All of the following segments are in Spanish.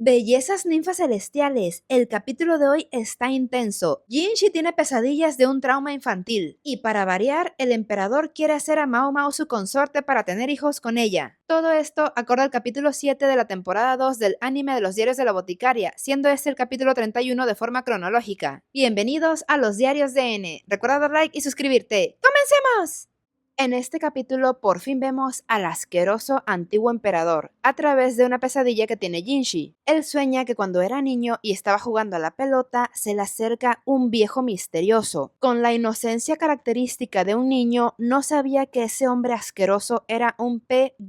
Bellezas ninfas celestiales, el capítulo de hoy está intenso. Jinshi tiene pesadillas de un trauma infantil. Y para variar, el emperador quiere hacer a Mao Mao su consorte para tener hijos con ella. Todo esto acorde al capítulo 7 de la temporada 2 del anime de los diarios de la boticaria, siendo este el capítulo 31 de forma cronológica. Bienvenidos a los diarios de N. Recuerda dar like y suscribirte. ¡Comencemos! En este capítulo por fin vemos al asqueroso antiguo emperador a través de una pesadilla que tiene Jinshi. Él sueña que cuando era niño y estaba jugando a la pelota se le acerca un viejo misterioso. Con la inocencia característica de un niño, no sabía que ese hombre asqueroso era un P-Do-Fi-Lo.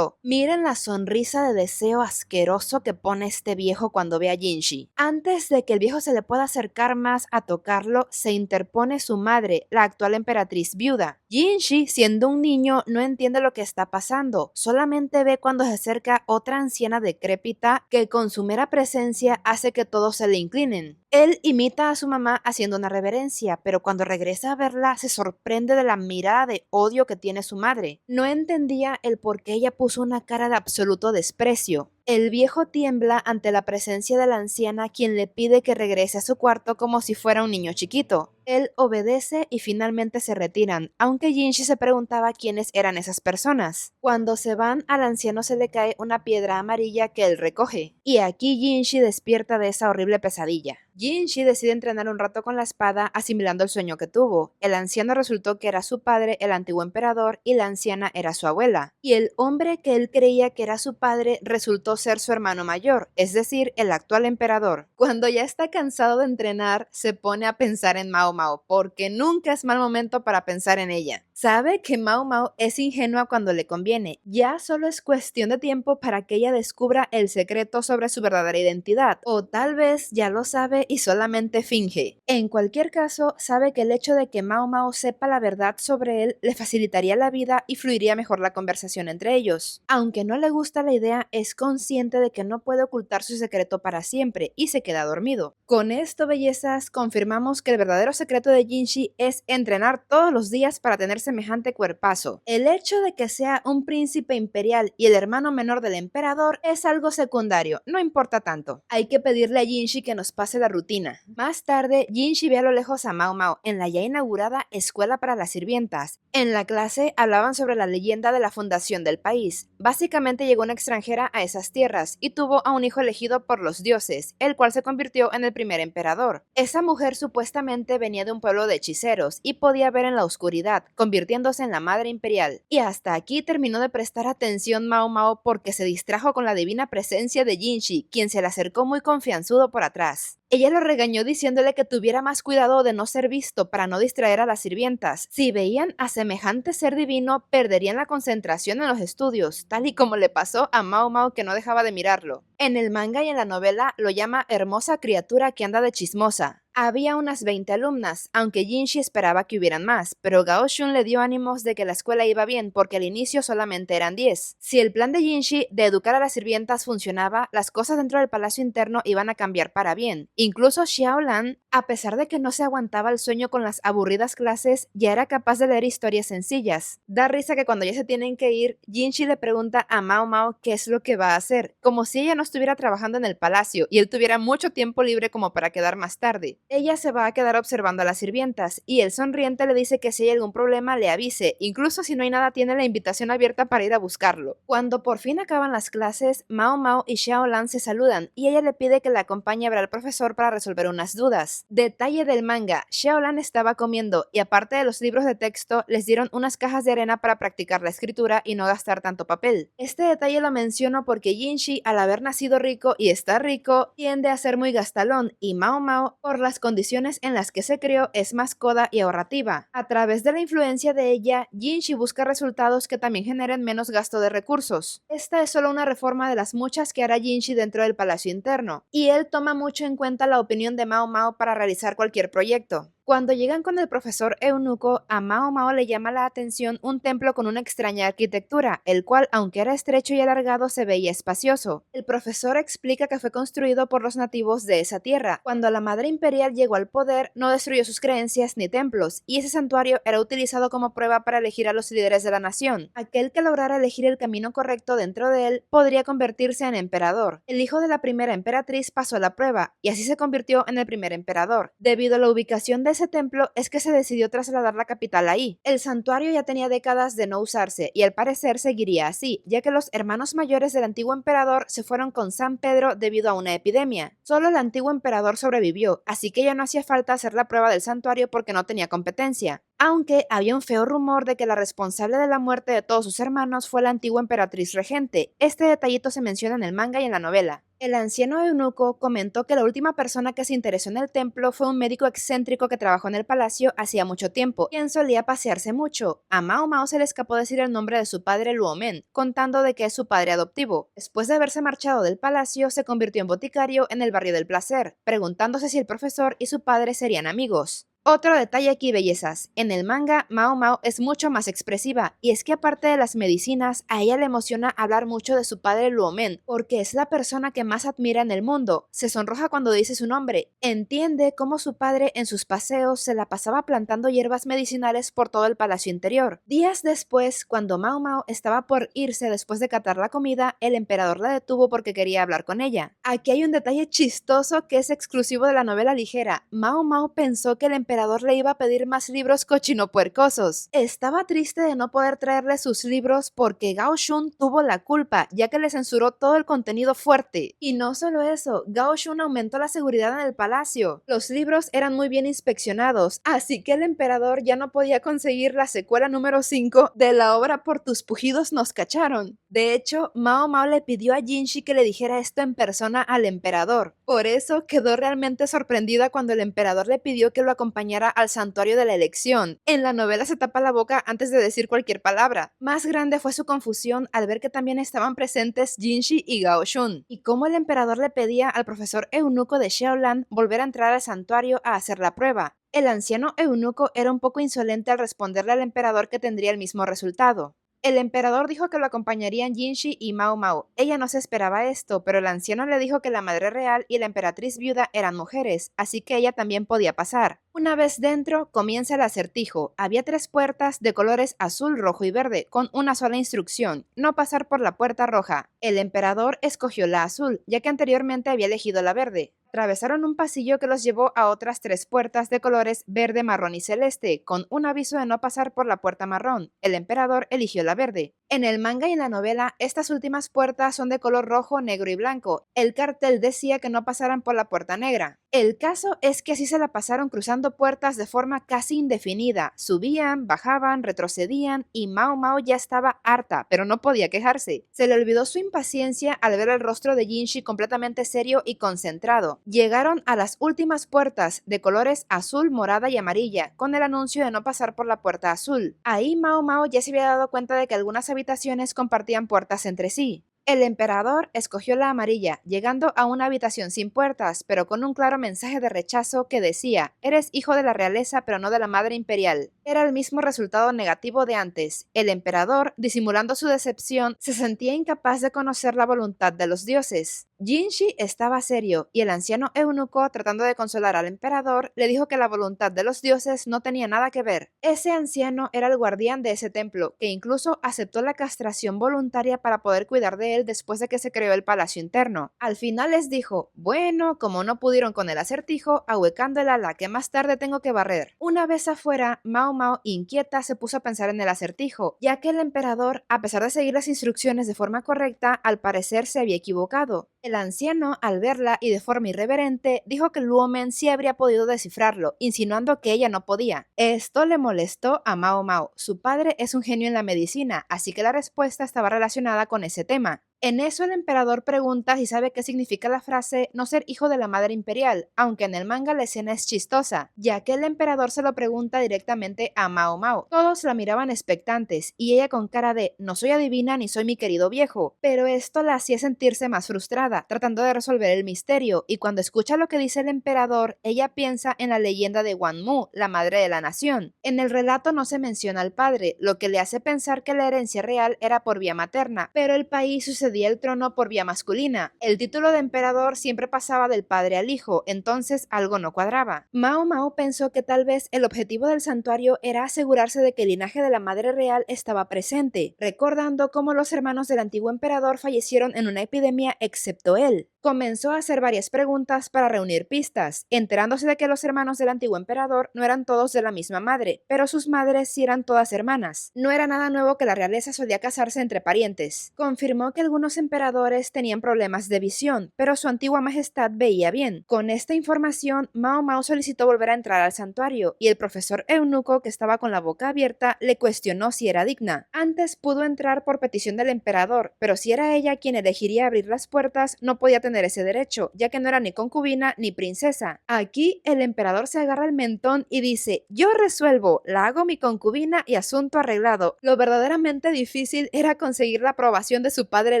Miren la sonrisa de deseo asqueroso que pone este viejo cuando ve a Jinshi. Antes de que el viejo se le pueda acercar más a tocarlo, se interpone su madre, la actual emperatriz viuda. Jinshi, siendo un niño, no entiende lo que está pasando, solamente ve cuando se acerca otra anciana decrépita que con su mera presencia hace que todos se le inclinen. Él imita a su mamá haciendo una reverencia, pero cuando regresa a verla se sorprende de la mirada de odio que tiene su madre. No entendía el por qué ella puso una cara de absoluto desprecio. El viejo tiembla ante la presencia de la anciana, quien le pide que regrese a su cuarto como si fuera un niño chiquito. Él obedece y finalmente se retiran, aunque Jinshi se preguntaba quiénes eran esas personas. Cuando se van, al anciano se le cae una piedra amarilla que él recoge, y aquí Jinshi despierta de esa horrible pesadilla. Jinshi decide entrenar un rato con la espada, asimilando el sueño que tuvo. El anciano resultó que era su padre, el antiguo emperador, y la anciana era su abuela. Y el hombre que él creía que era su padre resultó ser su hermano mayor, es decir, el actual emperador. Cuando ya está cansado de entrenar, se pone a pensar en Mao Mao, porque nunca es mal momento para pensar en ella. Sabe que Mao Mao es ingenua cuando le conviene, ya solo es cuestión de tiempo para que ella descubra el secreto sobre su verdadera identidad, o tal vez ya lo sabe y solamente finge. En cualquier caso, sabe que el hecho de que Mao Mao sepa la verdad sobre él le facilitaría la vida y fluiría mejor la conversación entre ellos. Aunque no le gusta la idea, es consciente de que no puede ocultar su secreto para siempre y se queda dormido. Con esto, bellezas, confirmamos que el verdadero secreto de Jinshi es entrenar todos los días para tener semejante cuerpazo. El hecho de que sea un príncipe imperial y el hermano menor del emperador es algo secundario, no importa tanto. Hay que pedirle a Jinshi que nos pase la rutina. Más tarde, Jinshi ve a lo lejos a Mao Mao en la ya inaugurada Escuela para las Sirvientas. En la clase hablaban sobre la leyenda de la fundación del país. Básicamente llegó una extranjera a esas tierras y tuvo a un hijo elegido por los dioses, el cual se convirtió en el primer emperador. Esa mujer supuestamente venía de un pueblo de hechiceros y podía ver en la oscuridad, convirtiéndose en la madre imperial. Y hasta aquí terminó de prestar atención Mao Mao porque se distrajo con la divina presencia de Jinshi, quien se le acercó muy confianzudo por atrás. Ella lo regañó diciéndole que tuviera más cuidado de no ser visto para no distraer a las sirvientas. Si veían a semejante ser divino, perderían la concentración en los estudios, tal y como le pasó a Mao Mao, que no dejaba de mirarlo. En el manga y en la novela lo llama hermosa criatura que anda de chismosa. Había unas 20 alumnas, aunque Jinshi esperaba que hubieran más, pero Gao Shun le dio ánimos de que la escuela iba bien porque al inicio solamente eran 10. Si el plan de Jinshi de educar a las sirvientas funcionaba, las cosas dentro del palacio interno iban a cambiar para bien. Incluso Xiaolan, a pesar de que no se aguantaba el sueño con las aburridas clases, ya era capaz de leer historias sencillas. Da risa que cuando ya se tienen que ir, Jinshi le pregunta a Mao Mao qué es lo que va a hacer, como si ella no estuviera trabajando en el palacio y él tuviera mucho tiempo libre como para quedar más tarde. Ella se va a quedar observando a las sirvientas y el sonriente le dice que si hay algún problema le avise, incluso si no hay nada tiene la invitación abierta para ir a buscarlo. Cuando por fin acaban las clases, Mao Mao y Xiaolan se saludan y ella le pide que la acompañe a ver al profesor para resolver unas dudas. Detalle del manga, Xiaolan estaba comiendo y aparte de los libros de texto les dieron unas cajas de arena para practicar la escritura y no gastar tanto papel. Este detalle lo menciono porque Jinshi, al haber nacido rico y estar rico, tiende a ser muy gastalón y Mao Mao, por las condiciones en las que se crió, es más coda y ahorrativa. A través de la influencia de ella, Jinshi busca resultados que también generen menos gasto de recursos. Esta es solo una reforma de las muchas que hará Jinshi dentro del palacio interno, y él toma mucho en cuenta la opinión de Mao Mao para realizar cualquier proyecto. Cuando llegan con el profesor eunuco, a Mao Mao le llama la atención un templo con una extraña arquitectura, el cual, aunque era estrecho y alargado, se veía espacioso. El profesor explica que fue construido por los nativos de esa tierra. Cuando la madre imperial llegó al poder, no destruyó sus creencias ni templos, y ese santuario era utilizado como prueba para elegir a los líderes de la nación. Aquel que lograra elegir el camino correcto dentro de él podría convertirse en emperador. El hijo de la primera emperatriz pasó la prueba, y así se convirtió en el primer emperador. Debido a la ubicación de ese templo es que se decidió trasladar la capital ahí. El santuario ya tenía décadas de no usarse y al parecer seguiría así, ya que los hermanos mayores del antiguo emperador se fueron con San Pedro debido a una epidemia. Solo el antiguo emperador sobrevivió, así que ya no hacía falta hacer la prueba del santuario porque no tenía competencia. Aunque había un feo rumor de que la responsable de la muerte de todos sus hermanos fue la antigua emperatriz regente. Este detallito se menciona en el manga y en la novela. El anciano eunuco comentó que la última persona que se interesó en el templo fue un médico excéntrico que trabajó en el palacio hacía mucho tiempo, quien solía pasearse mucho. A Mao Mao se le escapó decir el nombre de su padre Luomen, contando de que es su padre adoptivo. Después de haberse marchado del palacio, se convirtió en boticario en el barrio del placer, preguntándose si el profesor y su padre serían amigos. Otro detalle aquí, bellezas. En el manga, Mao Mao es mucho más expresiva, y es que aparte de las medicinas, a ella le emociona hablar mucho de su padre Luomen, porque es la persona que más admira en el mundo. Se sonroja cuando dice su nombre. Entiende cómo su padre en sus paseos se la pasaba plantando hierbas medicinales por todo el palacio interior. Días después, cuando Mao Mao estaba por irse después de catar la comida, el emperador la detuvo porque quería hablar con ella. Aquí hay un detalle chistoso que es exclusivo de la novela ligera. Mao Mao pensó que el emperador le iba a pedir más libros cochinopuercosos. Estaba triste de no poder traerle sus libros porque Gao Shun tuvo la culpa, ya que le censuró todo el contenido fuerte. Y no solo eso, Gao Shun aumentó la seguridad en el palacio. Los libros eran muy bien inspeccionados, así que el emperador ya no podía conseguir la secuela número 5 de la obra Por tus pujidos nos cacharon. De hecho, Mao Mao le pidió a Jinshi que le dijera esto en persona al emperador. Por eso quedó realmente sorprendida cuando el emperador le pidió que lo acompañara al santuario de la elección. En la novela se tapa la boca antes de decir cualquier palabra. Más grande fue su confusión al ver que también estaban presentes Jinshi y Gao Shun, y cómo el emperador le pedía al profesor eunuco de Xiaolan volver a entrar al santuario a hacer la prueba. El anciano eunuco era un poco insolente al responderle al emperador que tendría el mismo resultado. El emperador dijo que lo acompañarían Jinshi y Mao Mao. Ella no se esperaba esto, pero el anciano le dijo que la madre real y la emperatriz viuda eran mujeres, así que ella también podía pasar. Una vez dentro, comienza el acertijo. Había 3 puertas de colores azul, rojo y verde, con una sola instrucción: no pasar por la puerta roja. El emperador escogió la azul, ya que anteriormente había elegido la verde. Atravesaron un pasillo que los llevó a otras 3 puertas de colores verde, marrón y celeste, con un aviso de no pasar por la puerta marrón. El emperador eligió la verde. En el manga y en la novela, estas últimas puertas son de color rojo, negro y blanco. El cartel decía que no pasaran por la puerta negra. El caso es que así se la pasaron cruzando puertas de forma casi indefinida. Subían, bajaban, retrocedían y Mao Mao ya estaba harta, pero no podía quejarse. Se le olvidó su impaciencia al ver el rostro de Jinshi completamente serio y concentrado. Llegaron a las últimas puertas de colores azul, morada y amarilla, con el anuncio de no pasar por la puerta azul. Ahí Mao Mao ya se había dado cuenta de que algunas habitaciones compartían puertas entre sí. El emperador escogió la amarilla, llegando a una habitación sin puertas, pero con un claro mensaje de rechazo que decía: eres hijo de la realeza pero no de la madre imperial. Era el mismo resultado negativo de antes. El emperador, disimulando su decepción, se sentía incapaz de conocer la voluntad de los dioses. Jinshi estaba serio, y el anciano eunuco, tratando de consolar al emperador, le dijo que la voluntad de los dioses no tenía nada que ver. Ese anciano era el guardián de ese templo, que incluso aceptó la castración voluntaria para poder cuidar de él después de que se creó el palacio interno. Al final les dijo: bueno, como no pudieron con el acertijo, ahuecando el ala que más tarde tengo que barrer. Una vez afuera, Mao Mao, inquieta, se puso a pensar en el acertijo, ya que el emperador, a pesar de seguir las instrucciones de forma correcta, al parecer se había equivocado. El anciano, al verla y de forma irreverente, dijo que Luomen sí habría podido descifrarlo, insinuando que ella no podía. Esto le molestó a Mao Mao. Su padre es un genio en la medicina, así que la respuesta estaba relacionada con ese tema. En eso el emperador pregunta si sabe qué significa la frase no ser hijo de la madre imperial, aunque en el manga la escena es chistosa, ya que el emperador se lo pregunta directamente a Mao Mao. Todos la miraban expectantes y ella con cara de no soy adivina ni soy mi querido viejo, pero esto la hacía sentirse más frustrada, tratando de resolver el misterio, y cuando escucha lo que dice el emperador, ella piensa en la leyenda de Wanmu, la madre de la nación. En el relato no se menciona al padre, lo que le hace pensar que la herencia real era por vía materna, pero el país sucedía el trono por vía masculina. El título de emperador siempre pasaba del padre al hijo, entonces algo no cuadraba. Mao Mao pensó que tal vez el objetivo del santuario era asegurarse de que el linaje de la madre real estaba presente, recordando cómo los hermanos del antiguo emperador fallecieron en una epidemia excepto él. Comenzó a hacer varias preguntas para reunir pistas, enterándose de que los hermanos del antiguo emperador no eran todos de la misma madre, pero sus madres sí eran todas hermanas. No era nada nuevo que la realeza solía casarse entre parientes. Confirmó que algunos emperadores tenían problemas de visión, pero su antigua majestad veía bien. Con esta información, Mao Mao solicitó volver a entrar al santuario, y el profesor eunuco, que estaba con la boca abierta, le cuestionó si era digna. Antes pudo entrar por petición del emperador, pero si era ella quien elegiría abrir las puertas, no podía tener ese derecho, ya que no era ni concubina ni princesa. Aquí el emperador se agarra el mentón y dice, yo resuelvo, la hago mi concubina y asunto arreglado. Lo verdaderamente difícil era conseguir la aprobación de su padre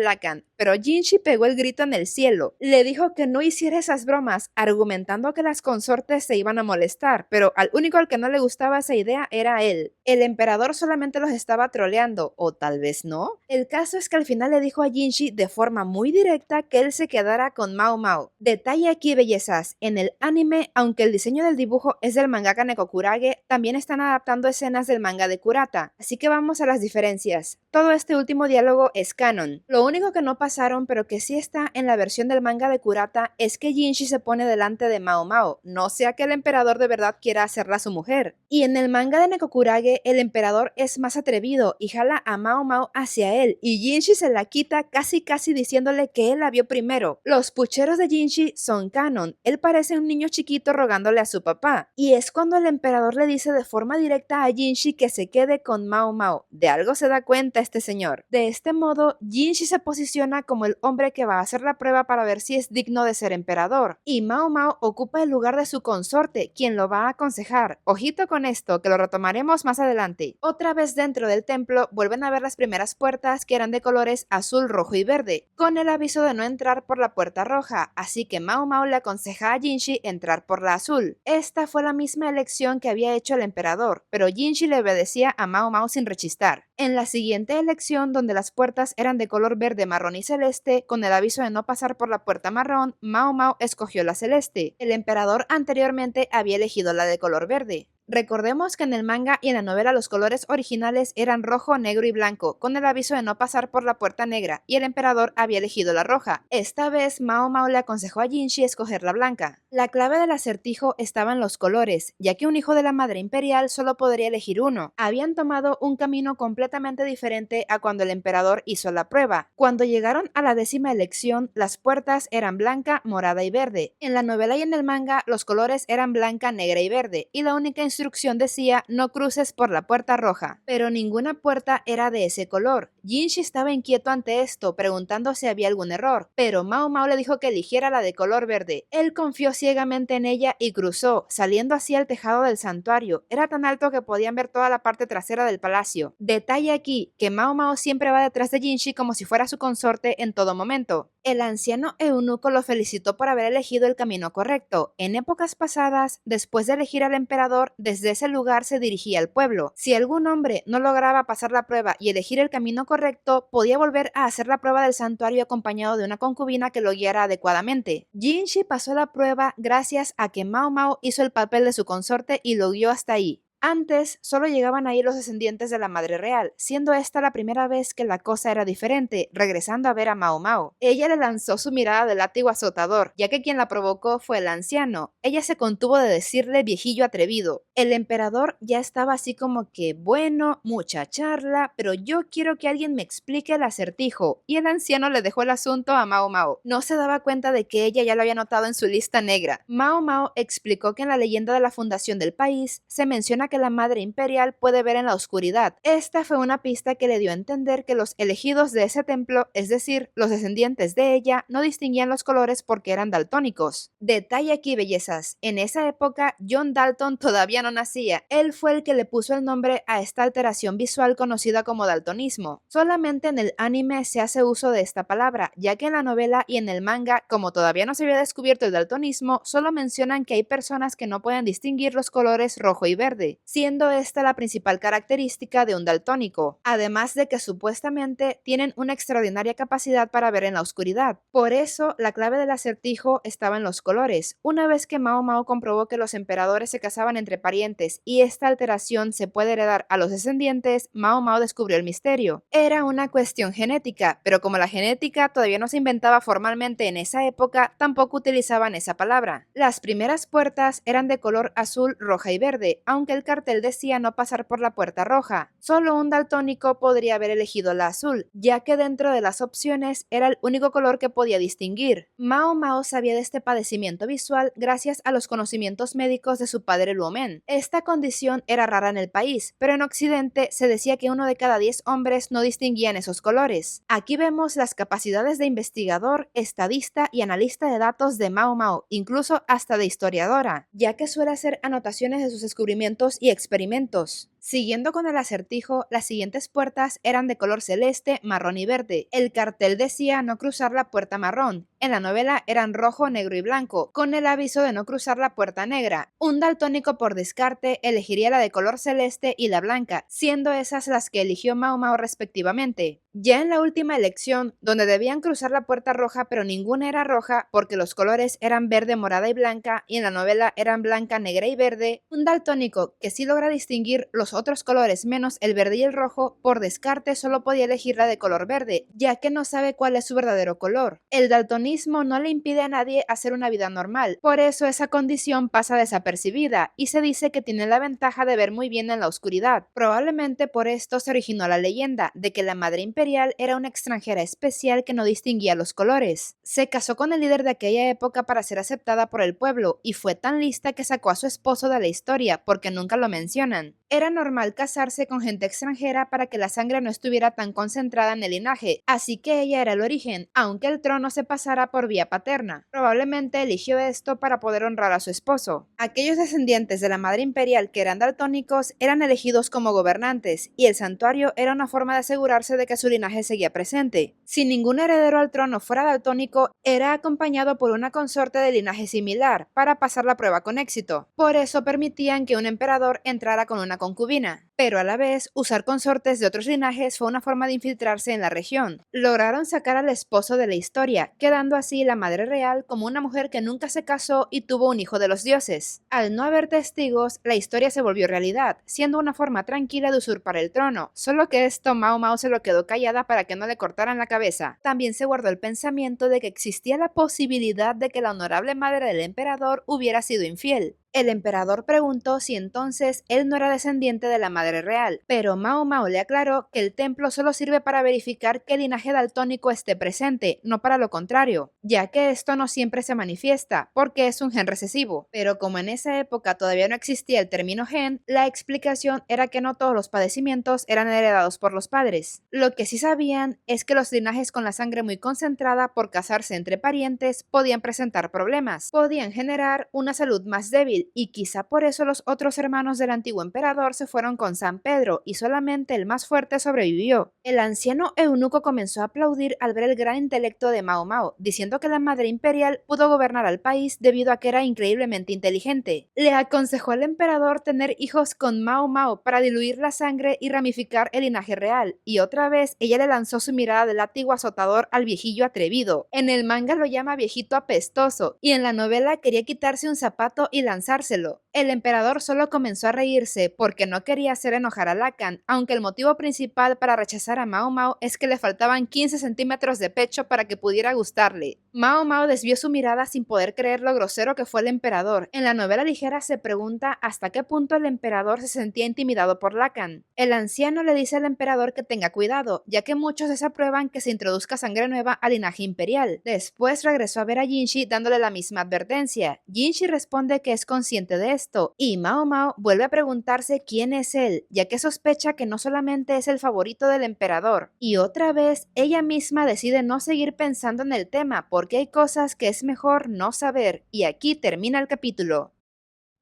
Lacan, pero Jinshi pegó el grito en el cielo. Le dijo que no hiciera esas bromas, argumentando que las consortes se iban a molestar, pero al único al que no le gustaba esa idea era él. El emperador solamente los estaba troleando, o tal vez no. El caso es que al final le dijo a Jinshi de forma muy directa que él se quedara con Mao Mao. Detalle aquí, bellezas, en el anime, aunque el diseño del dibujo es del mangaka Nekokurage, también están adaptando escenas del manga de Kurata, así que vamos a las diferencias. Todo este último diálogo es canon. Lo único que no pasaron, pero que sí está en la versión del manga de Kurata, es que Jinshi se pone delante de Mao Mao, no sea que el emperador de verdad quiera hacerla su mujer. Y en el manga de Nekokurage, el emperador es más atrevido y jala a Mao Mao hacia él, y Jinshi se la quita casi diciéndole que él la vio primero. Los pucheros de Jinshi son canon, él parece un niño chiquito rogándole a su papá, y es cuando el emperador le dice de forma directa a Jinshi que se quede con Mao Mao. De algo se da cuenta este señor. De este modo, Jinshi se posiciona como el hombre que va a hacer la prueba para ver si es digno de ser emperador, y Mao Mao ocupa el lugar de su consorte, quien lo va a aconsejar. Ojito con esto, que lo retomaremos más adelante. Otra vez dentro del templo, vuelven a ver las primeras puertas que eran de colores azul, rojo y verde, con el aviso de no entrar por la puerta roja, así que Mao Mao le aconseja a Jinshi entrar por la azul. Esta fue la misma elección que había hecho el emperador, pero Jinshi le obedecía a Mao Mao sin rechistar. En la siguiente elección, donde las puertas eran de color verde, marrón y celeste, con el aviso de no pasar por la puerta marrón, Mao Mao escogió la celeste. El emperador anteriormente había elegido la de color verde. Recordemos que en el manga y en la novela los colores originales eran rojo, negro y blanco, con el aviso de no pasar por la puerta negra, y el emperador había elegido la roja. Esta vez Mao Mao le aconsejó a Jinshi escoger la blanca. La clave del acertijo estaba en los colores, ya que un hijo de la madre imperial solo podría elegir uno. Habían tomado un camino completamente diferente a cuando el emperador hizo la prueba. Cuando llegaron a la 10ª elección, las puertas eran blanca, morada y verde. En la novela y en el manga, los colores eran blanca, negra y verde, y la única instrucción decía no cruces por la puerta roja, pero ninguna puerta era de ese color. Jinshi estaba inquieto ante esto, preguntando si había algún error, pero Mao Mao le dijo que eligiera la de color verde. Él confió ciegamente en ella y cruzó, saliendo así al tejado del santuario. Era tan alto que podían ver toda la parte trasera del palacio. Detalle aquí, que Mao Mao siempre va detrás de Jinshi como si fuera su consorte en todo momento. El anciano eunuco lo felicitó por haber elegido el camino correcto. En épocas pasadas, después de elegir al emperador, desde ese lugar se dirigía al pueblo. Si algún hombre no lograba pasar la prueba y elegir el camino correcto, podía volver a hacer la prueba del santuario acompañado de una concubina que lo guiara adecuadamente. Jinshi pasó la prueba gracias a que Mao Mao hizo el papel de su consorte y lo guió hasta ahí. Antes, solo llegaban ahí los descendientes de la madre real, siendo esta la primera vez que la cosa era diferente, regresando a ver a Mao Mao. Ella le lanzó su mirada de látigo azotador, ya que quien la provocó fue el anciano. Ella se contuvo de decirle viejillo atrevido. El emperador ya estaba así como que, bueno, mucha charla, pero yo quiero que alguien me explique el acertijo, y el anciano le dejó el asunto a Mao Mao. No se daba cuenta de que ella ya lo había anotado en su lista negra. Mao Mao explicó que en la leyenda de la fundación del país se menciona persona que la Madre Imperial puede ver en la oscuridad. Esta fue una pista que le dio a entender que los elegidos de ese templo, es decir, los descendientes de ella, no distinguían los colores porque eran daltónicos. Detalle aquí, bellezas, en esa época John Dalton todavía no nacía. Él fue el que le puso el nombre a esta alteración visual conocida como daltonismo. Solamente en el anime se hace uso de esta palabra, ya que en la novela y en el manga, como todavía no se había descubierto el daltonismo, solo mencionan que hay personas que no pueden distinguir los colores rojo y verde, siendo esta la principal característica de un daltónico, además de que supuestamente tienen una extraordinaria capacidad para ver en la oscuridad. Por eso, la clave del acertijo estaba en los colores. Una vez que Mao Mao comprobó que los emperadores se casaban entre parientes y esta alteración se puede heredar a los descendientes, Mao Mao descubrió el misterio. Era una cuestión genética, pero como la genética todavía no se inventaba formalmente en esa época, tampoco utilizaban esa palabra. Las primeras puertas eran de color azul, roja y verde, aunque el cartel decía no pasar por la puerta roja. Solo un daltónico podría haber elegido la azul, ya que dentro de las opciones era el único color que podía distinguir. Mao Mao sabía de este padecimiento visual gracias a los conocimientos médicos de su padre Luomen. Esta condición era rara en el país, pero en Occidente se decía que 1 de cada 10 hombres no distinguían esos colores. Aquí vemos las capacidades de investigador, estadista y analista de datos de Mao Mao, incluso hasta de historiadora, ya que suele hacer anotaciones de sus descubrimientos y experimentos. Siguiendo con el acertijo, las siguientes puertas eran de color celeste, marrón y verde. El cartel decía no cruzar la puerta marrón. En la novela eran rojo, negro y blanco, con el aviso de no cruzar la puerta negra. Un daltónico por descarte elegiría la de color celeste y la blanca, siendo esas las que eligió Mao Mao respectivamente. Ya en la última elección, donde debían cruzar la puerta roja pero ninguna era roja porque los colores eran verde, morada y blanca y en la novela eran blanca, negra y verde, un daltónico que sí logra distinguir los otros colores menos el verde y el rojo, por descarte solo podía elegir la de color verde, ya que no sabe cuál es su verdadero color. El daltonismo no le impide a nadie hacer una vida normal, por eso esa condición pasa desapercibida y se dice que tiene la ventaja de ver muy bien en la oscuridad. Probablemente por esto se originó la leyenda de que la Madre Imperial era una extranjera especial que no distinguía los colores. Se casó con el líder de aquella época para ser aceptada por el pueblo y fue tan lista que sacó a su esposo de la historia porque nunca lo mencionan. Era normal casarse con gente extranjera para que la sangre no estuviera tan concentrada en el linaje, así que ella era el origen, aunque el trono se pasara por vía paterna. Probablemente eligió esto para poder honrar a su esposo. Aquellos descendientes de la Madre Imperial que eran daltónicos eran elegidos como gobernantes, y el santuario era una forma de asegurarse de que su linaje seguía presente. Si ningún heredero al trono fuera daltónico, era acompañado por una consorte de linaje similar para pasar la prueba con éxito. Por eso permitían que un emperador entrara con una concubina, pero a la vez usar consortes de otros linajes fue una forma de infiltrarse en la región. Lograron sacar al esposo de la historia, quedando así la madre real como una mujer que nunca se casó y tuvo un hijo de los dioses. Al no haber testigos, la historia se volvió realidad, siendo una forma tranquila de usurpar el trono, solo que esto Mao Mao se lo quedó callada para que no le cortaran la cabeza. También se guardó el pensamiento de que existía la posibilidad de que la honorable madre del emperador hubiera sido infiel. El emperador preguntó si entonces él no era descendiente de la madre real, pero Mao Mao le aclaró que el templo solo sirve para verificar que el linaje daltónico esté presente, no para lo contrario, ya que esto no siempre se manifiesta, porque es un gen recesivo. Pero como en esa época todavía no existía el término gen, la explicación era que no todos los padecimientos eran heredados por los padres. Lo que sí sabían es que los linajes con la sangre muy concentrada por casarse entre parientes podían presentar problemas, podían generar una salud más débil, y quizá por eso los otros hermanos del antiguo emperador se fueron con San Pedro y solamente el más fuerte sobrevivió. El anciano eunuco comenzó a aplaudir al ver el gran intelecto de Mao Mao, diciendo que la Madre Imperial pudo gobernar al país debido a que era increíblemente inteligente. Le aconsejó al emperador tener hijos con Mao Mao para diluir la sangre y ramificar el linaje real, y otra vez ella le lanzó su mirada de látigo azotador al viejillo atrevido. En el manga lo llama viejito apestoso, y en la novela quería quitarse un zapato y lanzárselo. El emperador solo comenzó a reírse porque no quería hacer enojar a Lacan, aunque el motivo principal para rechazar a Mao Mao es que le faltaban 15 centímetros de pecho para que pudiera gustarle. Mao Mao desvió su mirada sin poder creer lo grosero que fue el emperador. En la novela ligera se pregunta hasta qué punto el emperador se sentía intimidado por Lacan. El anciano le dice al emperador que tenga cuidado, ya que muchos desaprueban que se introduzca sangre nueva al linaje imperial. Después regresó a ver a Jinshi dándole la misma advertencia. Jinshi responde que es consciente de esto, esto y Mao Mao vuelve a preguntarse quién es él, ya que sospecha que no solamente es el favorito del emperador. Y otra vez, ella misma decide no seguir pensando en el tema porque hay cosas que es mejor no saber. Y aquí termina el capítulo.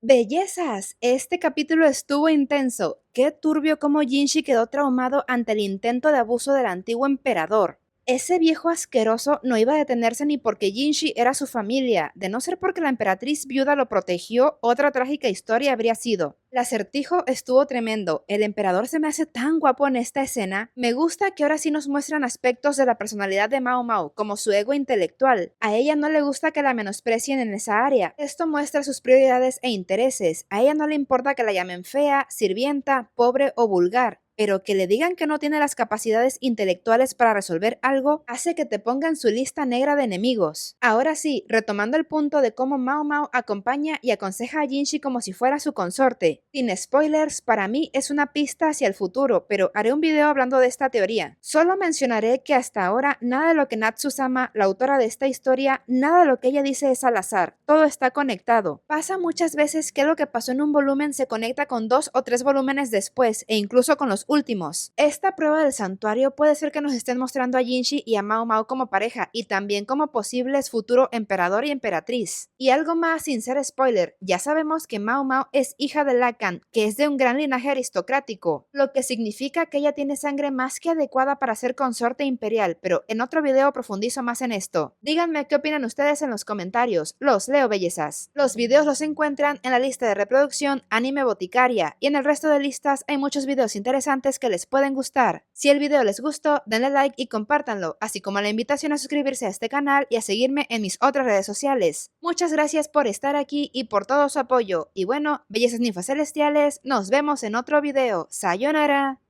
¡Bellezas! Este capítulo estuvo intenso. Qué turbio cómo Jinshi quedó traumado ante el intento de abuso del antiguo emperador. Ese viejo asqueroso no iba a detenerse ni porque Jinshi era su familia, de no ser porque la emperatriz viuda lo protegió, otra trágica historia habría sido. El acertijo estuvo tremendo, el emperador se me hace tan guapo en esta escena, me gusta que ahora sí nos muestran aspectos de la personalidad de Mao Mao, como su ego intelectual. A ella no le gusta que la menosprecien en esa área, esto muestra sus prioridades e intereses, a ella no le importa que la llamen fea, sirvienta, pobre o vulgar. Pero que le digan que no tiene las capacidades intelectuales para resolver algo hace que te ponga en su lista negra de enemigos. Ahora sí, retomando el punto de cómo Mao Mao acompaña y aconseja a Jinshi como si fuera su consorte. Sin spoilers, para mí es una pista hacia el futuro, pero haré un video hablando de esta teoría. Solo mencionaré que hasta ahora nada de lo que Natsu-sama, la autora de esta historia, nada de lo que ella dice es al azar. Todo está conectado. Pasa muchas veces que lo que pasó en un volumen se conecta con 2 o 3 volúmenes después, e incluso con los últimos. Esta prueba del santuario puede ser que nos estén mostrando a Jinshi y a Mao Mao como pareja y también como posibles futuro emperador y emperatriz. Y algo más sin ser spoiler, ya sabemos que Mao Mao es hija de Lacan, que es de un gran linaje aristocrático, lo que significa que ella tiene sangre más que adecuada para ser consorte imperial, pero en otro video profundizo más en esto. Díganme qué opinan ustedes en los comentarios, los leo bellezas. Los videos los encuentran en la lista de reproducción Anime Boticaria y en el resto de listas hay muchos videos interesantes que les pueden gustar. Si el video les gustó, denle like y compártanlo, así como la invitación a suscribirse a este canal y a seguirme en mis otras redes sociales. Muchas gracias por estar aquí y por todo su apoyo. Y bueno, bellezas ninfas celestiales, nos vemos en otro video. ¡Sayonara!